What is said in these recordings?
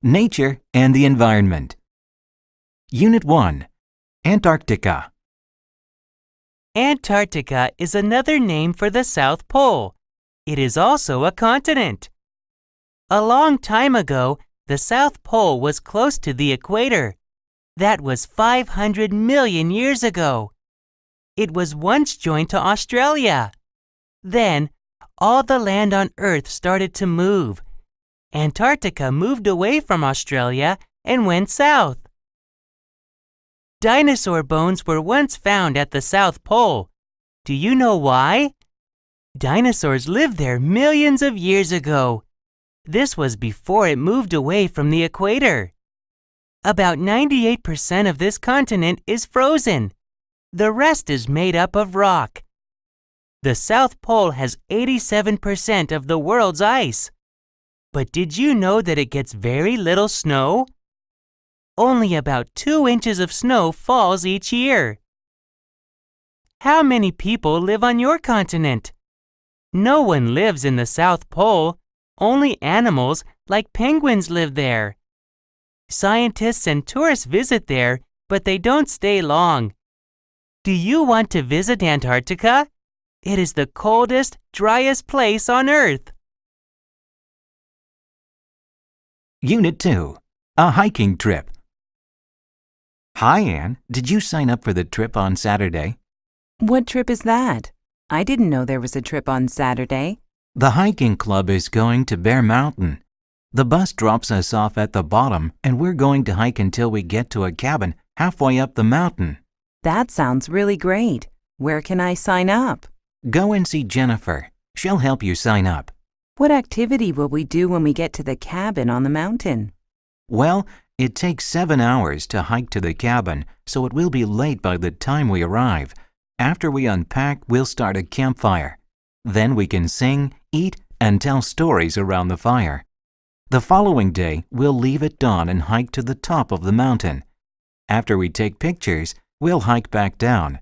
Nature and the Environment. Unit 1. Antarctica. Antarctica is another name for the South Pole. It is also a continent. A long time ago, the South Pole was close to the equator. That was 500 million years ago. It was once joined to Australia. Then, all the land on Earth started to move. Antarctica moved away from Australia and went south. Dinosaur bones were once found at the South Pole. Do you know why? Dinosaurs lived there millions of years ago. This was before it moved away from the equator. About 98% of this continent is frozen. The rest is made up of rock. The South Pole has 87% of the world's ice. But did you know that it gets very little snow? Only about 2 inches of snow falls each year. How many people live on your continent? No one lives in the South Pole. Only animals like penguins live there. Scientists and tourists visit there, but they don't stay long. Do you want to visit Antarctica? It is the coldest, driest place on Earth. Unit 2. A hiking trip. Hi, Anne. Did you sign up for the trip on Saturday? What trip is that? I didn't know there was a trip on Saturday. The hiking club is going to Bear Mountain. The bus drops us off at the bottom, and we're going to hike until we get to a cabin halfway up the mountain. That sounds really great. Where can I sign up? Go and see Jennifer. She'll help you sign up. What activity will we do when we get to the cabin on the mountain? Well, it takes 7 hours to hike to the cabin, so it will be late by the time we arrive. After we unpack, we'll start a campfire. Then we can sing, eat, and tell stories around the fire. The following day, we'll leave at dawn and hike to the top of the mountain. After we take pictures, we'll hike back down.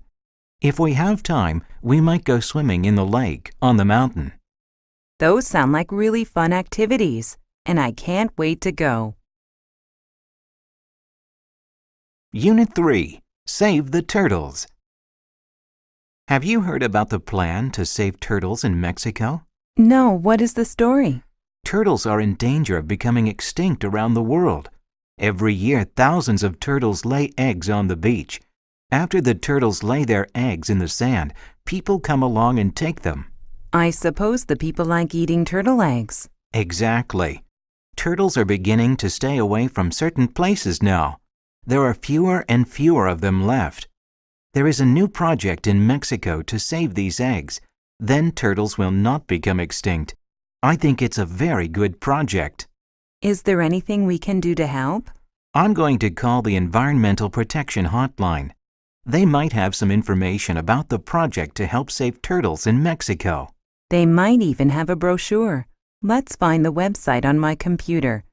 If we have time, we might go swimming in the lake on the mountain. Those sound like really fun activities, and I can't wait to go. Unit 3. Save the turtles. Have you heard about the plan to save turtles in Mexico? No, what is the story? Turtles are in danger of becoming extinct around the world. Every year, thousands of turtles lay eggs on the beach. After the turtles lay their eggs in the sand, people come along and take them. I suppose the people like eating turtle eggs. Exactly. Turtles are beginning to stay away from certain places now. There are fewer and fewer of them left. There is a new project in Mexico to save these eggs. Then turtles will not become extinct. I think it's a very good project. Is there anything we can do to help? I'm going to call the Environmental Protection Hotline. They might have some information about the project to help save turtles in Mexico. They might even have a brochure. Let's find the website on my computer.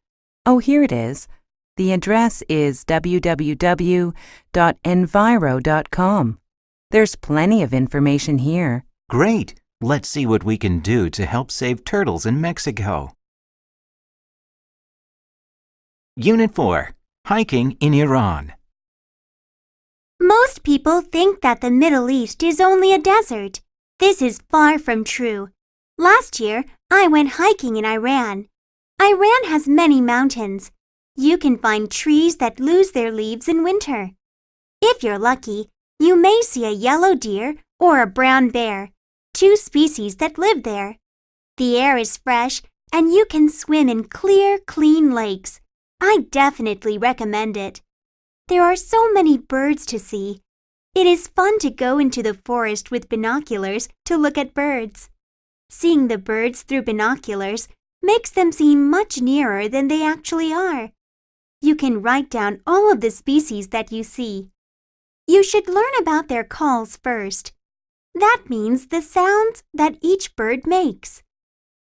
Oh, here it is. The address is www.enviro.com. There's plenty of information here. Great! Let's see what we can do to help save turtles in Mexico. Unit 4. Hiking in Iran. Most people think that the Middle East is only a desert. This is far from true. Last year, I went hiking in Iran. Iran has many mountains. You can find trees that lose their leaves in winter. If you're lucky, you may see a yellow deer or a brown bear, 2 species that live there. The air is fresh and you can swim in clear, clean lakes. I definitely recommend it. There are so many birds to see. It is fun to go into the forest with binoculars to look at birds. Seeing the birds through binoculars makes them seem much nearer than they actually are. You can write down all of the species that you see. You should learn about their calls first. That means the sounds that each bird makes.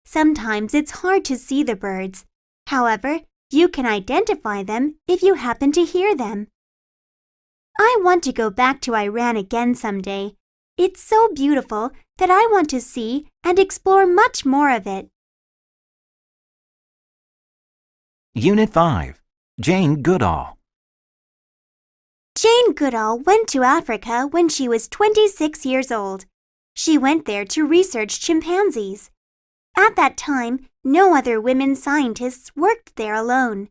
Sometimes it's hard to see the birds. However, you can identify them if you happen to hear them. I want to go back to Iran again someday. It's so beautiful that I want to see and explore much more of it. Unit 5. Jane Goodall. Jane Goodall went to Africa when she was 26 years old. She went there to research chimpanzees. At that time, no other women scientists worked there alone.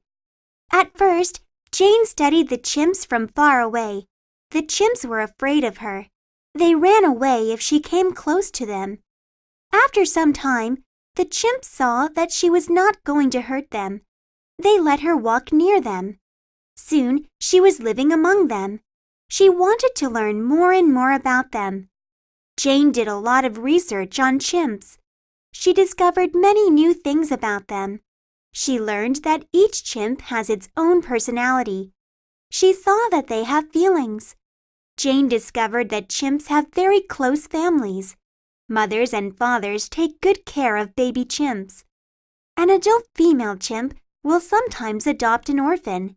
At first, Jane studied the chimps from far away. The chimps were afraid of her. They ran away if she came close to them. After some time, the chimps saw that she was not going to hurt them. They let her walk near them. Soon, she was living among them. She wanted to learn more and more about them. Jane did a lot of research on chimps. She discovered many new things about them. She learned that each chimp has its own personality. She saw that they have feelings. Jane discovered that chimps have very close families. Mothers and fathers take good care of baby chimps. An adult female chimp will sometimes adopt an orphan.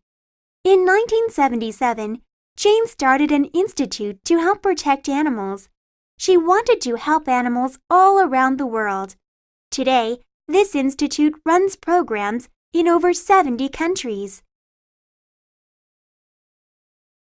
In 1977, Jane started an institute to help protect animals. She wanted to help animals all around the world. Today, this institute runs programs in over 70 countries.